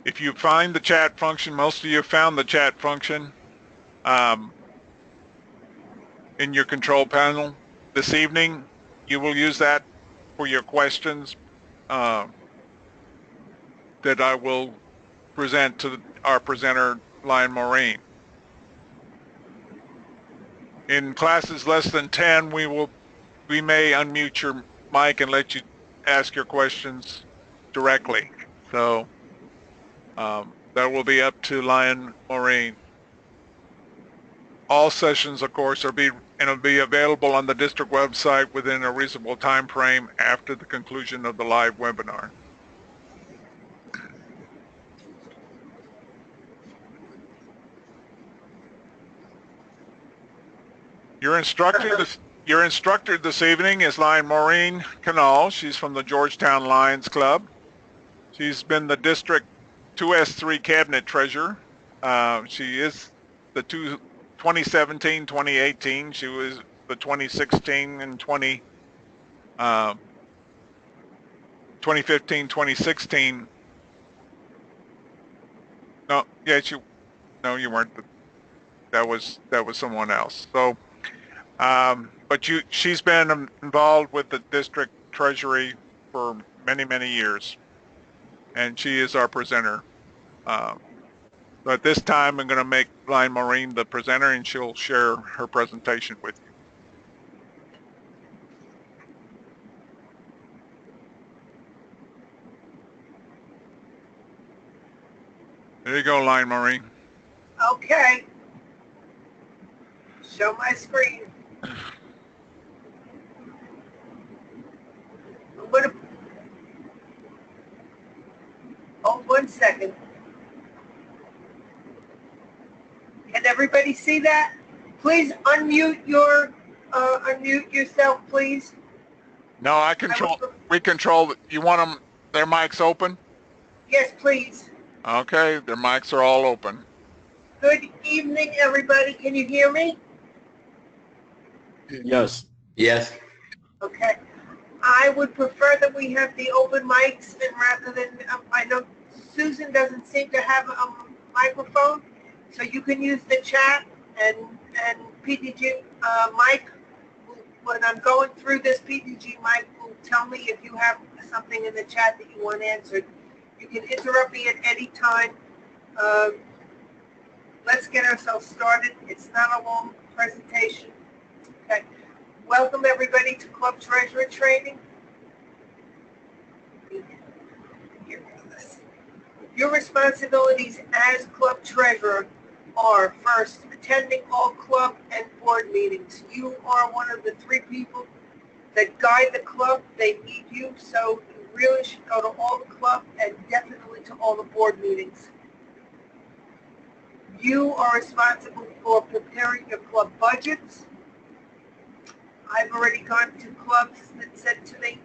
If you find the chat function, most of you have found the chat function in your control panel. This evening, you will use that for your questions that I will present to our presenter, Lion Maureen. In classes less than 10, we may unmute your mic and let you ask your questions directly. So that will be up to Lion Maureen. All sessions, of course, will be available on the district website within a reasonable time frame after the conclusion of the live webinar. Your instructor this evening is Lion Maureen Canal. She's from the Georgetown Lions Club. She's been the District 2S3 Cabinet Treasurer. She is the 2017, 2018. She was the 2016 and 2015, 2016. No, yeah, no, you weren't. That was someone else. So, but she's been involved with the district treasury for many, many years, and she is our presenter. So at this time, I'm going to make Lion Maureen the presenter, and she'll share her presentation with you. There you go, Lion Maureen. Okay. Show my screen. Oh, 1 second. Can everybody see that? Please unmute yourself, please. No, we control. You want their mics open? Yes, please. Okay, their mics are all open. Good evening, everybody. Can you hear me? Yes. Yes. Okay. I would prefer that we have the open mics, and rather than, I know Susan doesn't seem to have a microphone, so you can use the chat, and PDG Mike, when I'm going through this, PDG Mike will tell me if you have something in the chat that you want answered. You can interrupt me at any time. Let's get ourselves started. It's not a long presentation. Okay. Welcome everybody to Club Treasurer Training. Your responsibilities as Club Treasurer are, first, attending all club and board meetings. You are one of the 3 people that guide the club. They need you, so you really should go to all the club and definitely to all the board meetings. You are responsible for preparing your club budgets. I've already gone to clubs that said to me,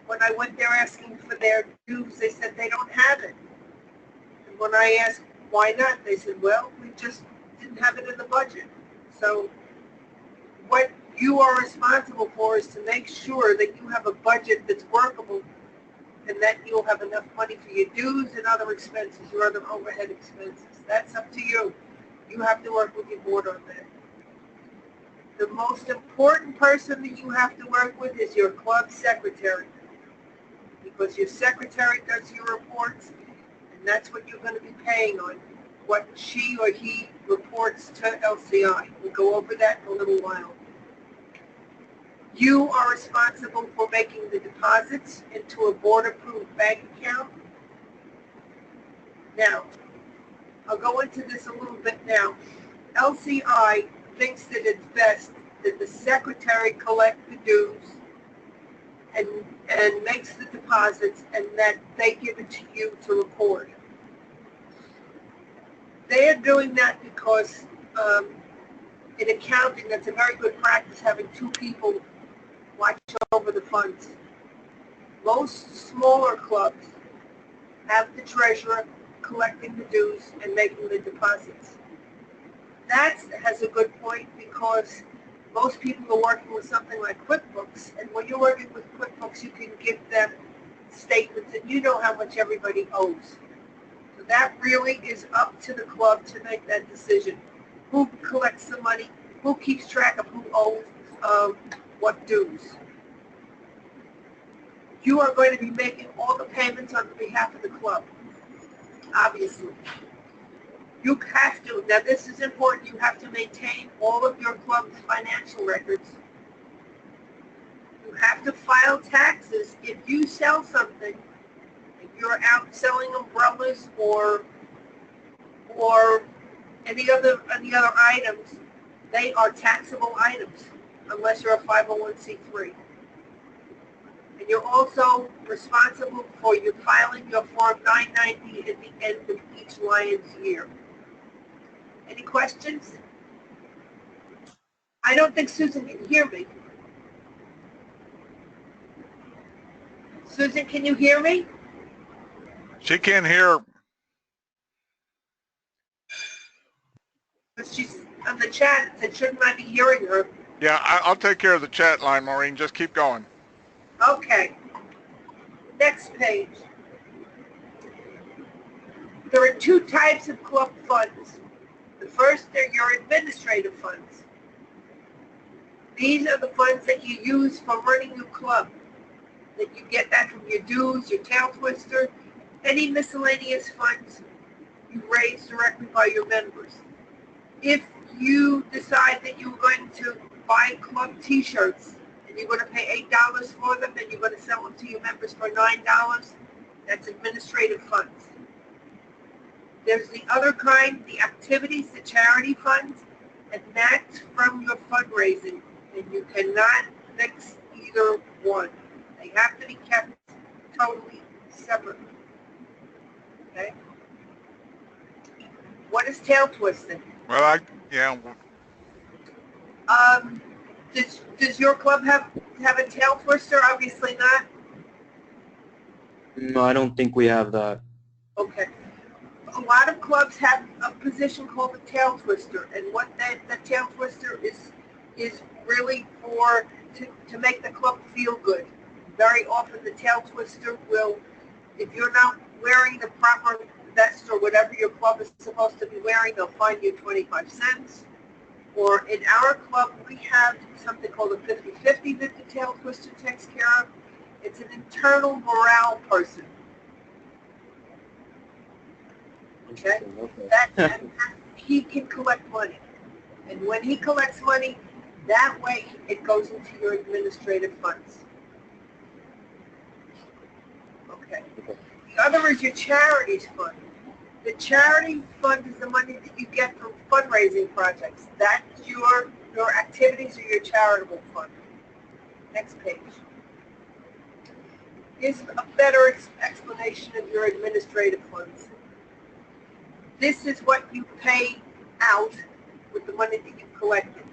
when I went there asking for their dues, they said they don't have it. And when I asked why not, they said, well, we just didn't have it in the budget. So what you are responsible for is to make sure that you have a budget that's workable and that you'll have enough money for your dues and other expenses, your other overhead expenses. That's up to you. You have to work with your board on that. The most important person that you have to work with is your club secretary, because your secretary does your reports, and that's what you're going to be paying on, what she or he reports to LCI. We'll go over that in a little while. You are responsible for making the deposits into a board-approved bank account. Now, I'll go into this a little bit now. LCI thinks that it's best that the secretary collect the dues and makes the deposits, and that they give it to you to record. They are doing that because in accounting, that's a very good practice, having 2 people watch over the funds. Most smaller clubs have the treasurer collecting the dues and making the deposits. That has a good point, because most people are working with something like QuickBooks, and when you're working with QuickBooks, you can give them statements and you know how much everybody owes. So that really is up to the club to make that decision. Who collects the money? Who keeps track of who owes what dues? You are going to be making all the payments on behalf of the club, obviously. You have to, now this is important, you have to maintain all of your club's financial records. You have to file taxes if you sell something, if you're out selling umbrellas or any other items, they are taxable items unless you're a 501c3. And you're also responsible for your filing your Form 990 at the end of each Lions year. Any questions? I don't think Susan can hear me. Susan, can you hear me? She can't hear. She's on the chat. It shouldn't I be hearing her? Yeah, I'll take care of the chat line, Maureen. Just keep going. Okay. Next page. There are two types of club funds. The first are your administrative funds. These are the funds that you use for running your club. That you get that from your dues, your tail twister, any miscellaneous funds you raise directly by your members. If you decide that you're going to buy club t-shirts and you're going to pay $8 for them and you're going to sell them to your members for $9, that's administrative funds. There's the other kind, the activities, the charity funds, and that's from your fundraising, and you cannot mix either one. They have to be kept totally separate. Okay? What is tail twisting? Well, Does your club have a tail twister? Obviously not. No, I don't think we have that. Okay. A lot of clubs have a position called the tail twister, and what that tail twister is really for to make the club feel good. Very often the tail twister will, if you're not wearing the proper vest or whatever your club is supposed to be wearing, they'll fine you 25 cents. Or in our club, we have something called a 50-50 that the tail twister takes care of. It's an internal morale person. Okay? That he can collect money. And when he collects money, that way it goes into your administrative funds. Okay. The other is your charities fund. The charity fund is the money that you get from fundraising projects. That's your activities or your charitable fund. Next page. Here's a better explanation of your administrative funds. This is what you pay out with the money that you've collected.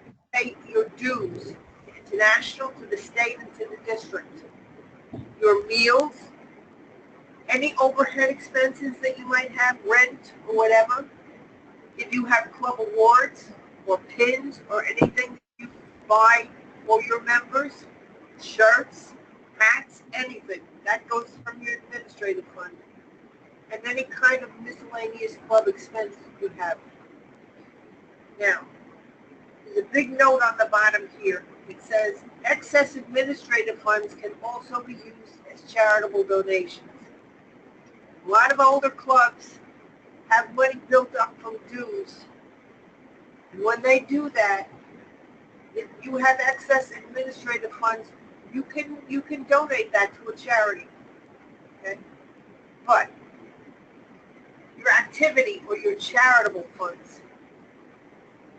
You pay your dues, to international, to the state, and to the district. Your meals, any overhead expenses that you might have, rent or whatever. If you have club awards or pins or anything that you buy for your members, shirts, hats, anything, that goes from your administrative fund. And any kind of miscellaneous club expense you have. Now, there's a big note on the bottom here. It says, excess administrative funds can also be used as charitable donations. A lot of older clubs have money built up from dues. And when they do that, if you have excess administrative funds, you can donate that to a charity. Okay? But your activity or your charitable funds,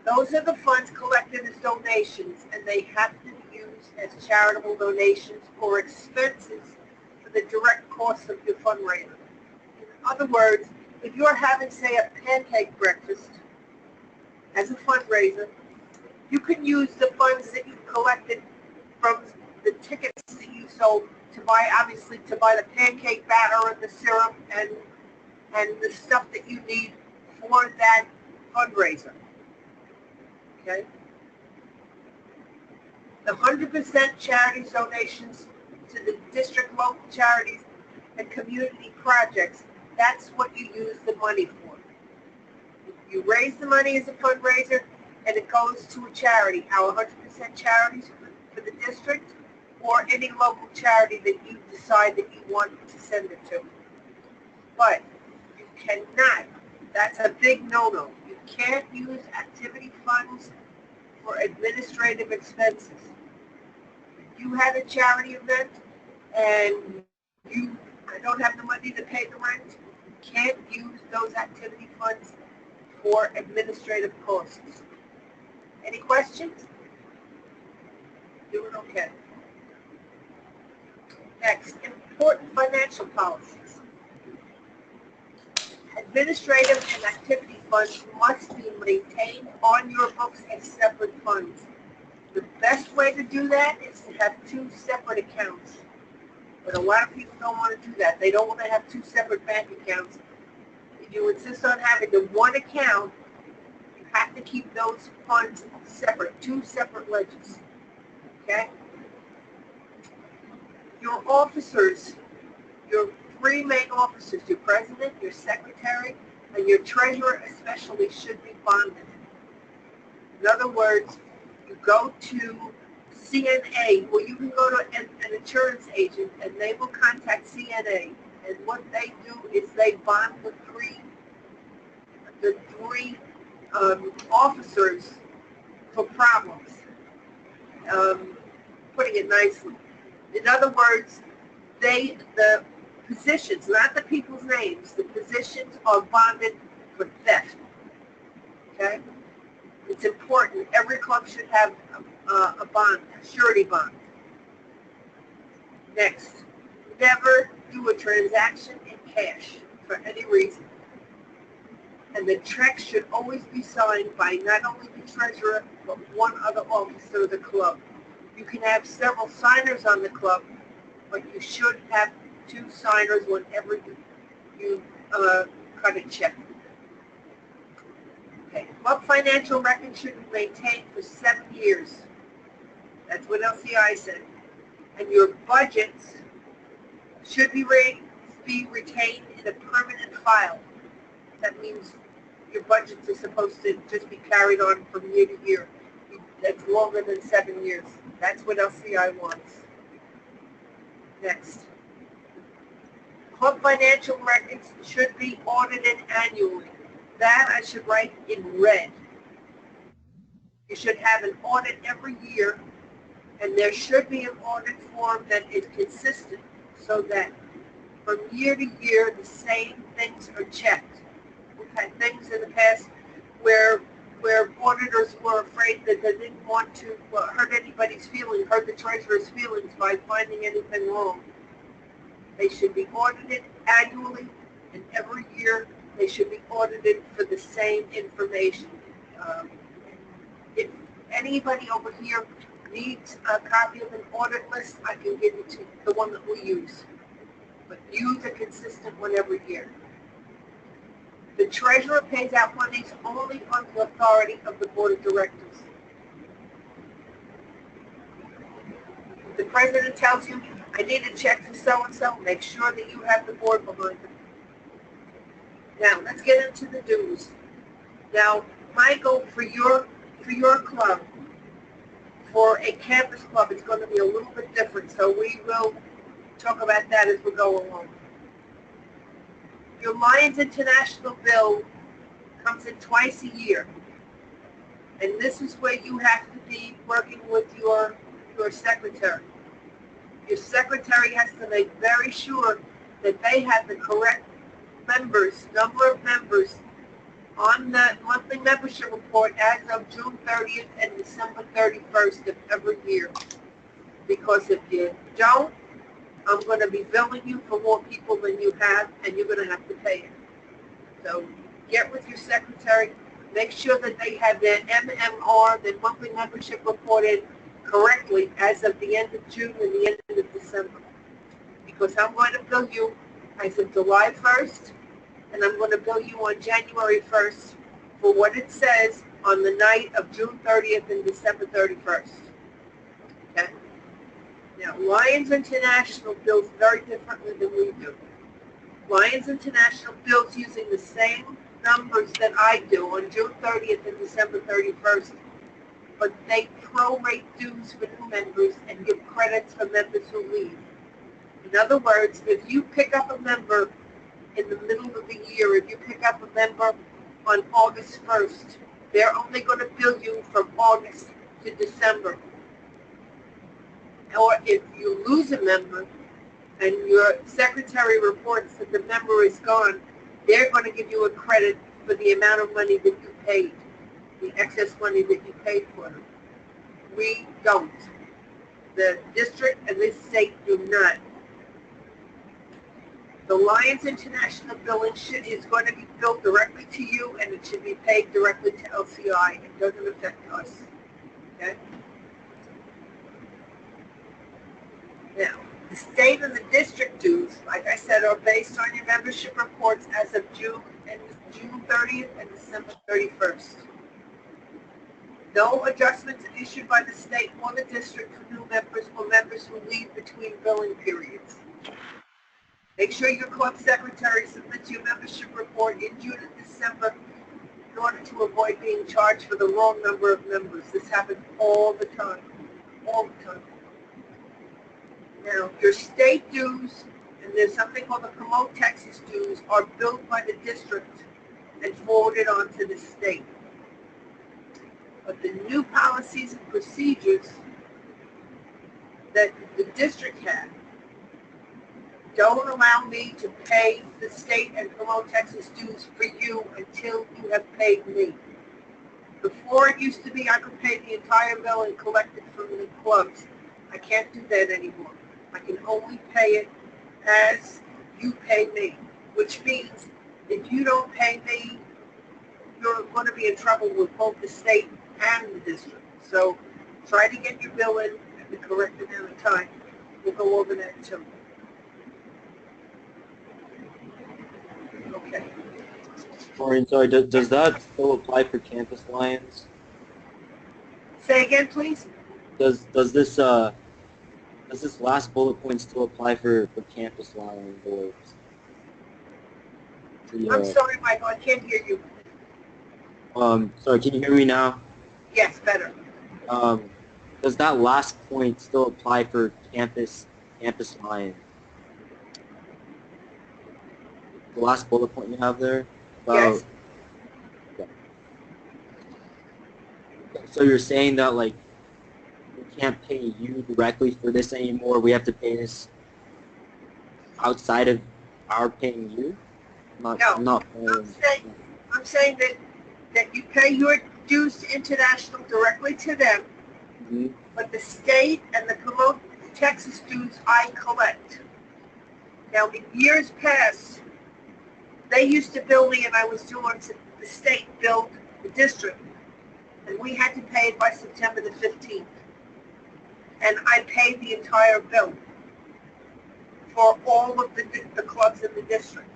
those are the funds collected as donations, and they have to be used as charitable donations or expenses for the direct costs of your fundraiser. In other words, if you're having, say, a pancake breakfast as a fundraiser, you can use the funds that you collected from the tickets that you sold to buy, obviously, to buy the pancake batter and the syrup and the stuff that you need for that fundraiser. Okay? The 100% charity donations to the district local charities and community projects, That's what you use the money for. You raise the money as a fundraiser, and it goes to a charity, our 100% charities for the district, or any local charity that you decide that you want to send it to. But you cannot, that's a big no-no. You can't use activity funds for administrative expenses. If you had a charity event and you don't have the money to pay the rent, you can't use those activity funds for administrative costs. Any questions? Doing okay. Next, important financial policies. Administrative and activity funds must be maintained on your books as separate funds. The best way to do that is to have two separate accounts. But a lot of people don't want to do that. They don't want to have two separate bank accounts. If you insist on having the one account, you have to keep those funds separate, two separate ledgers. Okay? Your officers, your three main officers, your president, your secretary, and your treasurer especially should be bonded. In other words, you go to CNA, or you can go to an insurance agent, and they will contact CNA. And what they do is they bond the three officers for problems. Putting it nicely. In other words, the positions, not the people's names, the positions are bonded for theft. Okay? It's important. Every club should have a bond, a surety bond. Next, never do a transaction in cash for any reason. And the check should always be signed by not only the treasurer, but one other officer of the club. You can have several signers on the club, but you should have two signers whenever you cut a check. Okay. Club financial records should be maintained for 7 years. That's what LCI said. And your budgets should be retained in a permanent file. That means your budgets are supposed to just be carried on from year to year. That's longer than 7 years. That's what LCI wants. Next. Club financial records should be audited annually. That I should write in red. You should have an audit every year, and there should be an audit form that is consistent so that from year to year the same things are checked. We've had things in the past where auditors were afraid that they didn't want to hurt anybody's feelings, hurt the treasurer's feelings by finding anything wrong. They should be audited annually, and every year they should be audited for the same information. If anybody over here needs a copy of an audit list, I can give it to you, the one that we use. But use a consistent one every year. The treasurer pays out monies only on the authority of the board of directors. If the president tells you, I need a check for so-and-so, make sure that you have the board behind them. Now, let's get into the dues. Now, Michael, for your club, for a campus club, it's going to be a little bit different, so we will talk about that as we go along. Your Lions International bill comes in twice a year, and this is where you have to be working with your secretary. Your secretary has to make very sure that they have the correct number of members on the monthly membership report as of June 30th and December 31st of every year. Because if you don't, I'm going to be billing you for more people than you have, and you're going to have to pay it. So get with your secretary, make sure that they have their MMR, their monthly membership reported correctly as of the end of June and the end of December. Because I'm going to bill you as of July 1st, and I'm going to bill you on January 1st for what it says on the night of June 30th and December 31st. Okay? Now, Lions International bills very differently than we do. Lions International bills using the same numbers that I do on June 30th and December 31st, but they prorate dues for new members and give credits for members who leave. In other words, if you pick up a member in the middle of the year, if you pick up a member on August 1st, they're only going to bill you from August to December. Or if you lose a member and your secretary reports that the member is gone, they're going to give you a credit for the amount of money that you paid, the excess money that you paid for them. We don't. The district and this state do not. The Lions International billing is going to be billed directly to you, and it should be paid directly to LCI. It doesn't affect us. Okay? Now, the state and the district dues, like I said, are based on your membership reports as of June 30th and December 31st. No adjustments are issued by the state or the district for new members or members who leave between billing periods. Make sure your club secretary submits your membership report in June and December in order to avoid being charged for the wrong number of members. This happens all the time. All the time. Now, your state dues, and there's something called the Promote Texas dues, are billed by the district and forwarded on to the state. But the new policies and procedures that the district had don't allow me to pay the state and Promote Texas dues for you until you have paid me. Before it used to be I could pay the entire bill and collect it from the clubs. I can't do that anymore. I can only pay it as you pay me, which means if you don't pay me, you're going to be in trouble with both the state and the district. So try to get your bill in at the correct amount of time. We'll go over that too. Okay. Maureen, sorry, does that still apply for Campus Lions? Say again, please. Does this last bullet point still apply for Campus Lions or I'm sorry, Michael, I can't hear you. Sorry, can you hear me now? Yes, better. Does that last point still apply for Campus Lions? The last bullet point you have there? Yes. Yeah. So you're saying that, like, we can't pay you directly for this anymore, we have to pay this outside of our paying you? No. I'm saying that you pay your dues to International directly to them, Mm-hmm. but the state and the Promote Texas dues I collect. Now, in years past, they used to bill me and I was doing, the state billed the district, and we had to pay it by September the 15th. And I paid the entire bill for all of the clubs in the district.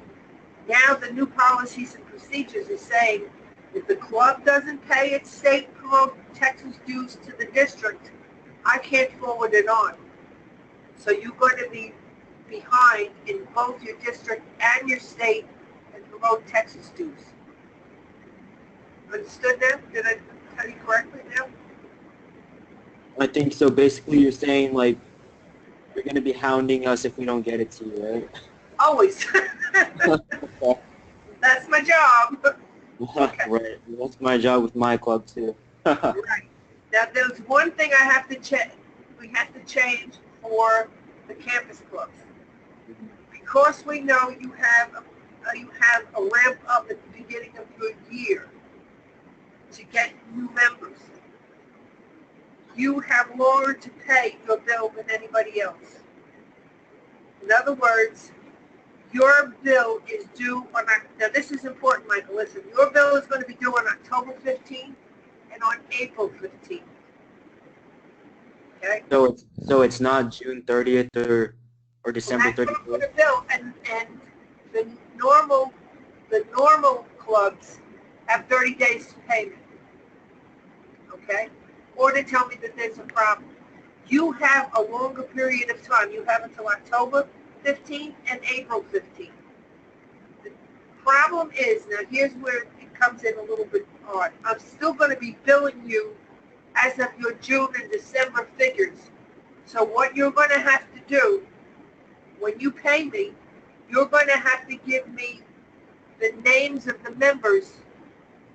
Now the new policies and procedures are saying if the club doesn't pay its state Promote Texas dues to the district, I can't forward it on. So you're going to be behind in both your district and your state and Promote Texas dues. Understood now? Did I tell you correctly now? I think so. Basically, you're saying, like, you're going to be hounding us if we don't get it to you, right? Always. That's my job. Okay. Right. That's my job with my club, too. Right. Now, there's one thing I have to check. We have to change for the campus clubs. Because we know you have a ramp up at the beginning of your year to get new members. You have longer to pay your bill than anybody else. In other words, your bill is due on, now this is important, Michael, listen, your bill is going to be due on October 15th and on April 15th. Okay? So it's not June 30th or December 31st? The bill, and the normal clubs have 30 days to pay me. Okay? Or to tell me that there's a problem. You have a longer period of time. You have until October 15th and April 15th. problem is, now here's where it comes in a little bit odd. I'm still going to be billing you as of your June and December figures. So what you're going to have to do, when you pay me, you're going to have to give me the names of the members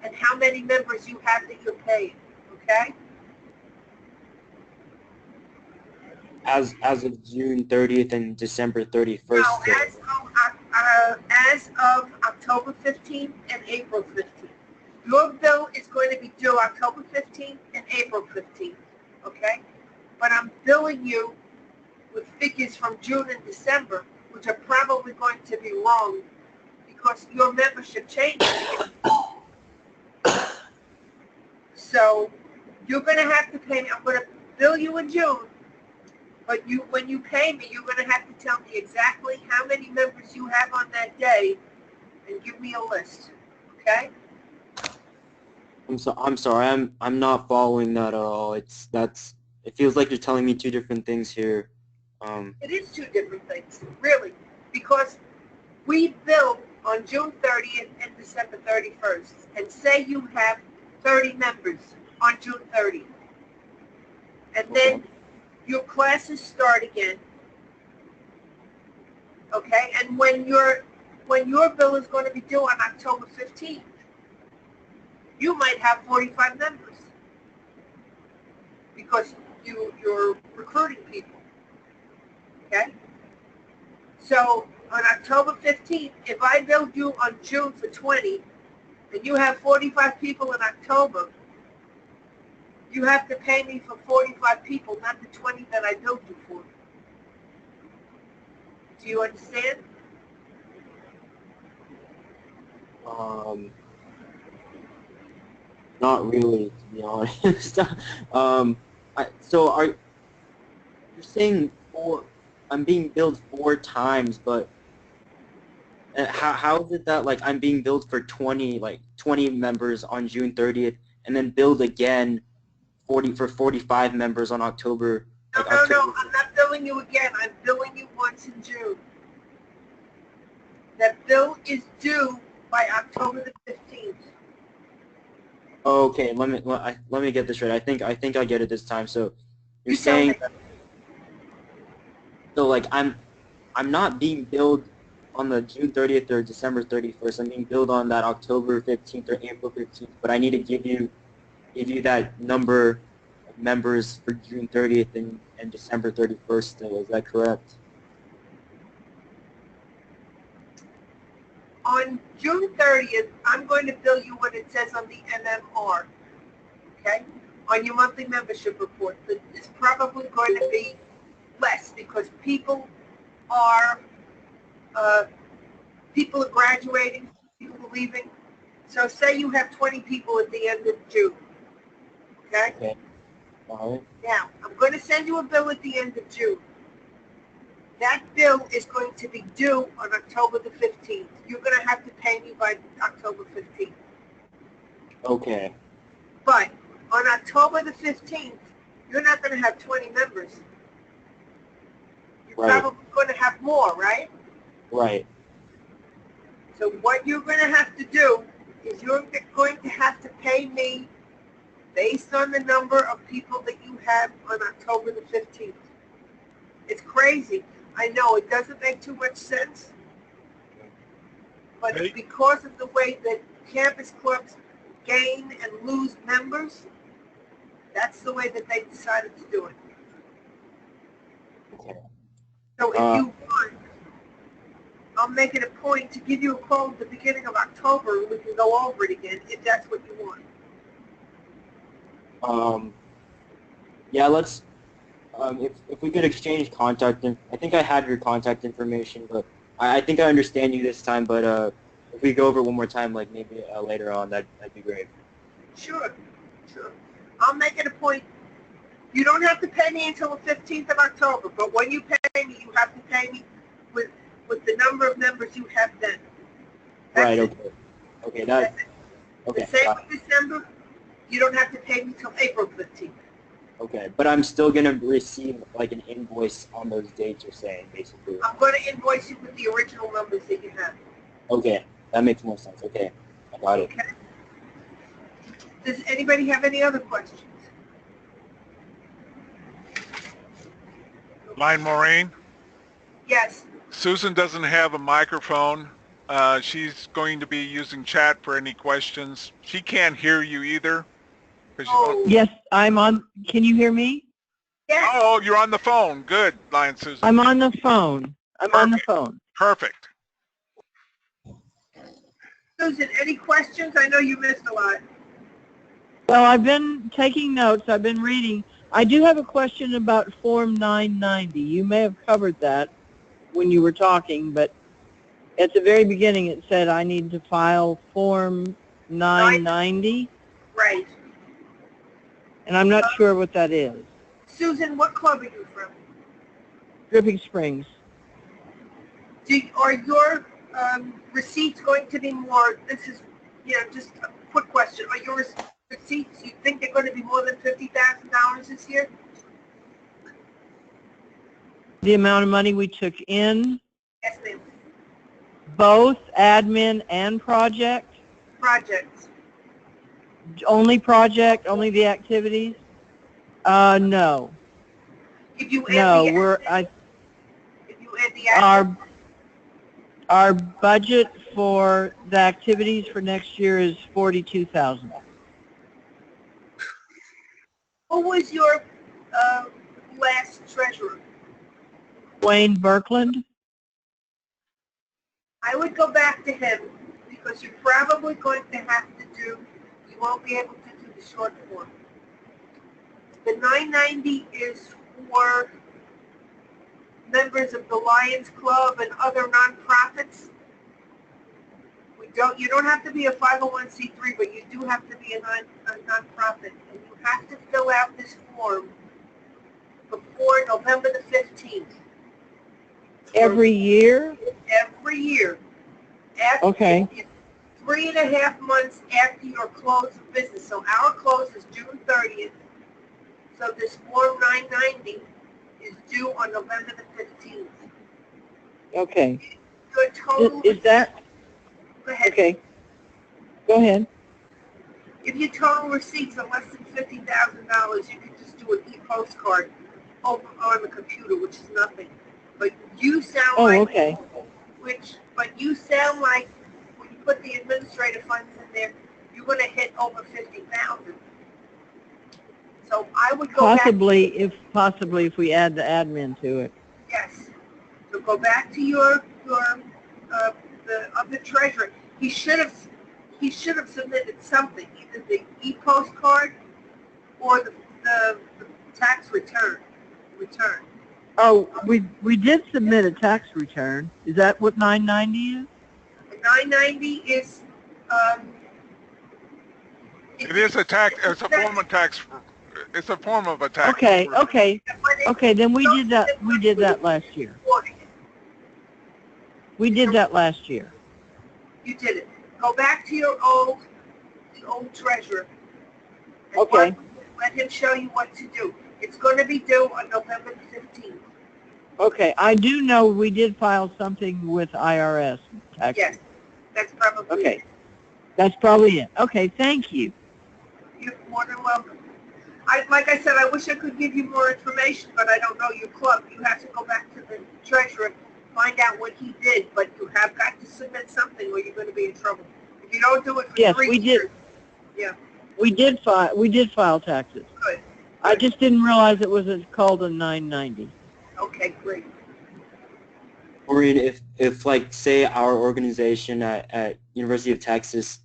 and how many members you have that you're paying, okay? As of June 30th and December 31st. Now, So, as of October 15th and April 15th. Your bill is going to be due October 15th and April 15th, okay? But I'm billing you with figures from June and December, which are probably going to be wrong because your membership changes. So you're going to have to pay me. I'm going to bill you in June, but when you pay me, you're going to have to tell me exactly how many members you have on that day and give me a list, okay? I'm sorry. I'm not following that at all. It feels like you're telling me two different things here. It is two different things, really, because we bill on June 30th and December 31st, and say you have 30 members on June 30th, and then your classes start again, okay? And when your bill is going to be due on October 15th, you might have 45 members because you're recruiting people, okay? So on October 15th, if I billed you on June for 20, and you have 45 people in October, you have to pay me for 45 people, not the 20 that I billed you for. Do you understand? Not really, to be honest. So you're saying I'm being billed 4 times, but how is it that like I'm being billed for 20 members on June 30th and then billed again 45 members on October? No, I'm not billing you again. I'm billing you once in June. That bill is due by October the 15th. Okay, let me get this right. I think I get it this time. So you're You tell saying me. so like I'm not being billed on the June 30th or December 31st. I'm being billed on that October 15th or April 15th, but I need to give you that number of members for June 30th and December 31st still. Is that correct? On June 30th, I'm going to bill you what it says on the MMR, okay? On your monthly membership report. It's probably going to be less because people are graduating, people are leaving. So say you have 20 people at the end of June, okay? Okay. All right. Now, I'm going to send you a bill at the end of June. That bill is going to be due on October the 15th. You're going to have to pay me by October 15th. Okay. But on October the 15th, you're not going to have 20 members. You're Right. probably going to have more, right? Right. So what you're going to have to do is you're going to have to pay me based on the number of people that you have on October the 15th. It's crazy. I know it doesn't make too much sense, but it's because of the way that campus clubs gain and lose members. That's the way that they decided to do it. Okay. So if you want, I'll make it a point to give you a call at the beginning of October and we can go over it again if that's what you want. Yeah, let's, if we could exchange contact, I think I have your contact information, but I think I understand you this time, but if we go over it one more time, like maybe later on, that'd be great. Sure. I'll make it a point. You don't have to pay me until the 15th of October, but when you pay me, you have to pay me with the number of members you have then. That's Right, it. okay. Okay, That's it. okay. The same with December, you don't have to pay me till April 15th. Okay, but I'm still going to receive like an invoice on those dates you're saying, basically. I'm going to invoice you with the original numbers that you have. Okay, That makes more sense. Okay, I got it. Okay. Does anybody have any other questions? Line Maureen, Yes. Susan doesn't have a microphone. She's going to be using chat for any questions. She can't hear you either. 'Cause you don't. Oh, Yes, I'm on. Can you hear me? yes. Oh, you're on the phone. Good, Lion Susan. I'm on the phone. I'm on the Perfect. phone. Perfect. Susan, any questions? I know you missed a lot. Well, I've been taking notes. I've been reading. I do have a question about Form 990. You may have covered that when you were talking, but at the very beginning it said I need to file Form 990, Right. and I'm not sure what that is. Susan, what club are you from? Dripping Springs. Are your receipts going to be more, this is, just a quick question. Are your receipts, you think they're going to be more than $50,000 this year? The amount of money we took in, Yes, ma'am. both admin and project, Projects. only project, only the activities? No. If you add No, the if you add the our budget for the activities for next year is $42,000. who was your last treasurer? Wayne Birkland? I would go back to him because you're probably going to have to you won't be able to do the short form. The 990 is for members of the Lions Club and other nonprofits. You don't have to be a 501c3, but you do have to be a nonprofit, and you have to fill out this form before November the 15th. Every year? Every year. Okay. 3.5 months after your close of business. So our close is June 30th. So this Form 990 is due on November the 15th. Okay. Your total Is that? Go ahead. Okay. Go ahead. If your total receipts are less than $50,000, you can just do an e-postcard over on the computer, which is nothing. But you sound Okay. But you sound like when you put the administrative funds in there, you're going to hit over 50,000. So I would go Possibly if we add the admin to it. Yes. So go back to the treasurer. He should have submitted something, either the e-postcard or the tax return. Oh, we did submit a tax return. Is that what 990 is? The 990 is It is a tax. It's a form of tax. It's a form of a tax. Okay. Then we did that. We did that last year. We did that last year. You did it. Go back to the old treasurer. And Okay. let him show you what to do. It's going to be due on November the 15th. Okay. I do know we did file something with IRS. Tax. Yes. That's probably Okay. it. That's probably it. Okay. Thank you. You're more than welcome. Like I said, I wish I could give you more information, but I don't know your club. You have to go back to the treasurer, find out what he did, but you have got to submit something or you're going to be in trouble. If you don't do it for Yes, 3 we years. did. Yeah. We did file taxes. Good. I just didn't realize it was called a 990. Okay, great. Maureen, if like say our organization at University of Texas,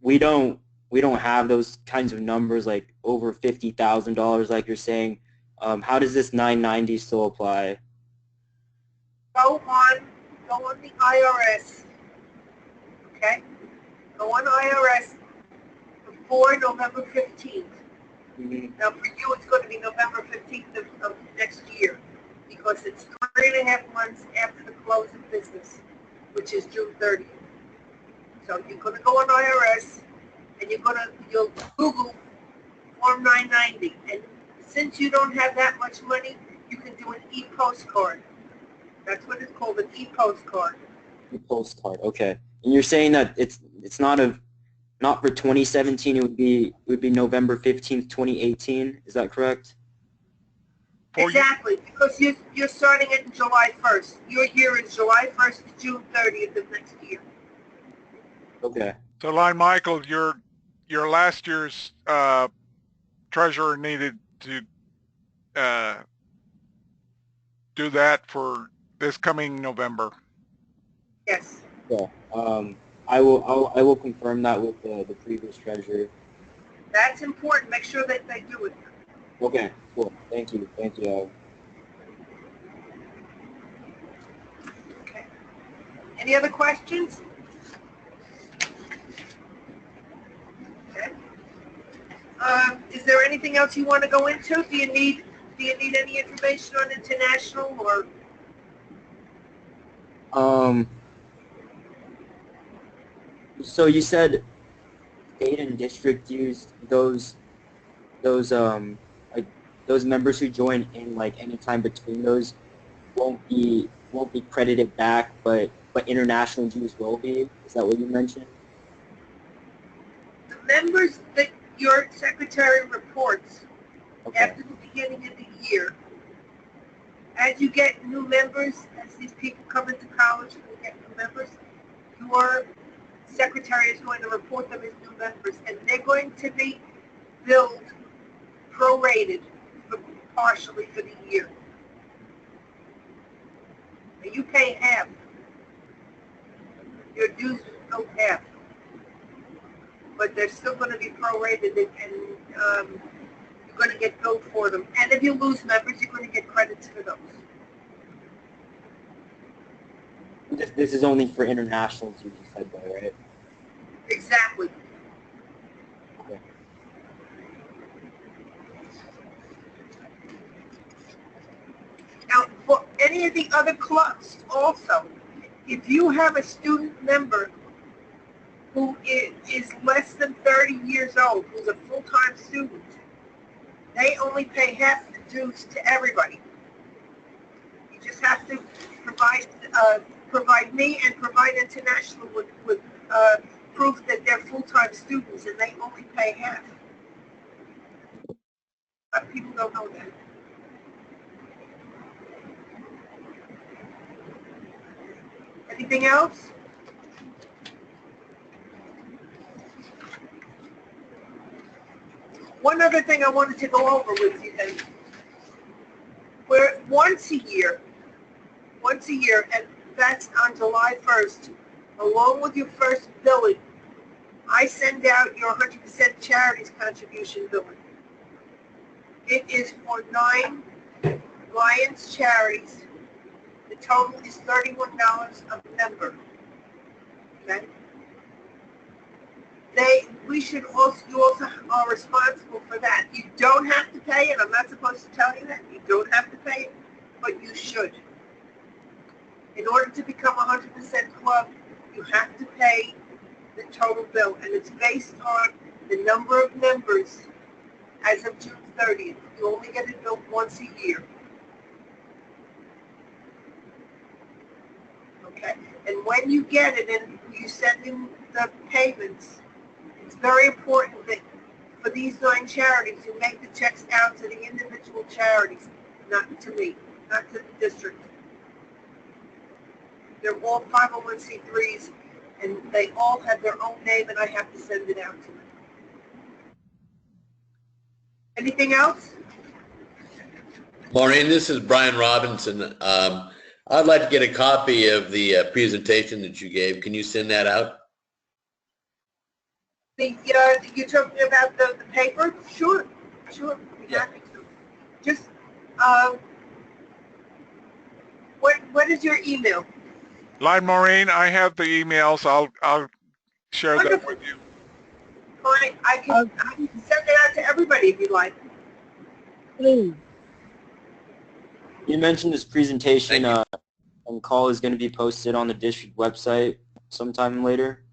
we don't have those kinds of numbers like over $50,000 like you're saying, how does this 990 still apply? Go on the IRS. Okay? Go on IRS before November 15th. Mm-hmm. Now, for you, it's going to be November 15th of next year because it's 3.5 months after the close of business, which is June 30th. So you're going to go on IRS and you'll Google Form 990. And since you don't have that much money, you can do an e-postcard. That's what it's called, an e-postcard. Postcard, okay. And you're saying that it's not for 2017. It would be November 15th, 2018. Is that correct? For you, Exactly, because you're starting it July 1st. Your year is July 1st to June 30th of next year. Okay. so Line Michael, your last year's treasurer needed to do that for this coming November. Yes. Yeah. I will confirm that with the previous treasurer. That's important. Make sure that they do it. Okay. Cool. Thank you. Thank you. Okay. Any other questions? Okay. Is there anything else you want to go into? Do you need any information on international or? So you said state and district used like those members who join in like any time between those won't be credited back, but international dues will be. Is that what you mentioned? The members that your secretary reports Okay. after the beginning of the year, as you get new members, as these people come into college and you get new members, your secretary is going to report them as new members, and they're going to be billed prorated partially for the year. And you pay half. Your dues go half. But they're still going to be prorated, and you're going to get billed for them. And if you lose members, you're going to get credits for those. This is only for internationals, you just said that, right? Exactly. Okay. Now, for any of the other clubs also, if you have a student member who is less than 30 years old, who's a full-time student, they only pay half the dues to everybody. You just have to provide me and provide international with proof that they're full-time students, and they only pay half. But people don't know that. Anything else? One other thing I wanted to go over with you then. Where once a year, and that's on July 1st, along with your first billing, I send out your 100% charities contribution billing. It is for 9 Lions charities. The total is $31 a member. Okay? You also are responsible for that. You don't have to pay it. I'm not supposed to tell you that. You don't have to pay it, but you should. In order to become a 100% club, you have to pay the total bill, and it's based on the number of members as of June 30th. You only get it billed once a year. Okay? And when you get it and you send in the payments, it's very important that for these 9 charities, you make the checks out to the individual charities, not to me, not to the district. They're all 501c3s, and they all have their own name, and I have to send it out to them. Anything else? Maureen, this is Brian Robinson. I'd like to get a copy of the presentation that you gave. Can you send that out? You're talking about the paper? Sure. Yeah. Happy to. Just, what is your email? Line Maureen, I have the emails. I'll share that Wonderful. with you. Fine, I can send it out to everybody if you like. Please. You mentioned this presentation Thank and call is going to be posted on the district website sometime later.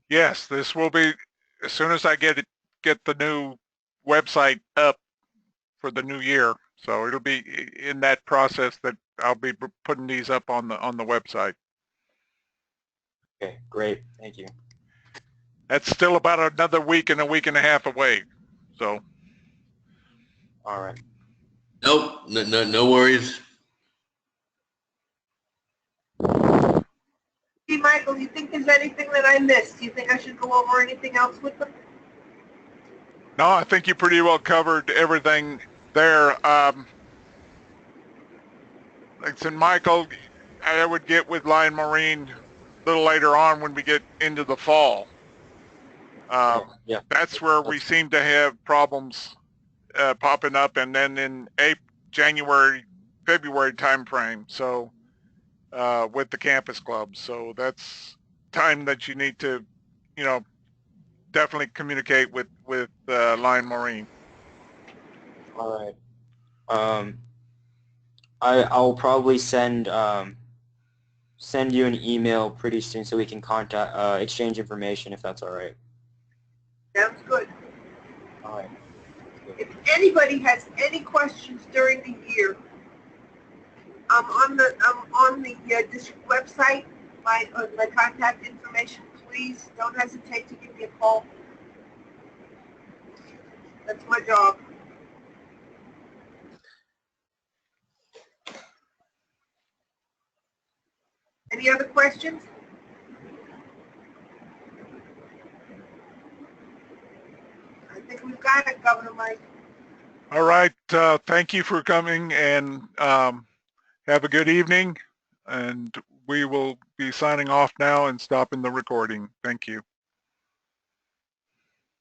Yes, this will be as soon as I get the new website up for the new year. So it'll be in that process that I'll be putting these up on the website. Okay, great. Thank you. That's still about another week and a week and a half away. So, All right. Nope, no worries. Hey, Michael, you think there's anything that I missed? Do you think I should go over anything else with them? no, I think you pretty well covered everything there. Like I said, Michael, I would get with Lion Marine a little later on when we get into the fall. Yeah. That's where we seem to have problems popping up, and then in January, February timeframe. So with the campus clubs, so that's time that you need to, definitely communicate with Lion Marine. All right. I'll probably send you an email pretty soon so we can contact exchange information if that's all right. Sounds good. All right. If anybody has any questions during the year, I'm on the district website. My contact information. Please don't hesitate to give me a call. That's my job. Any other questions? I think we've got it, Governor Mike. All right. Thank you for coming, and have a good evening. And we will be signing off now and stopping the recording. Thank you.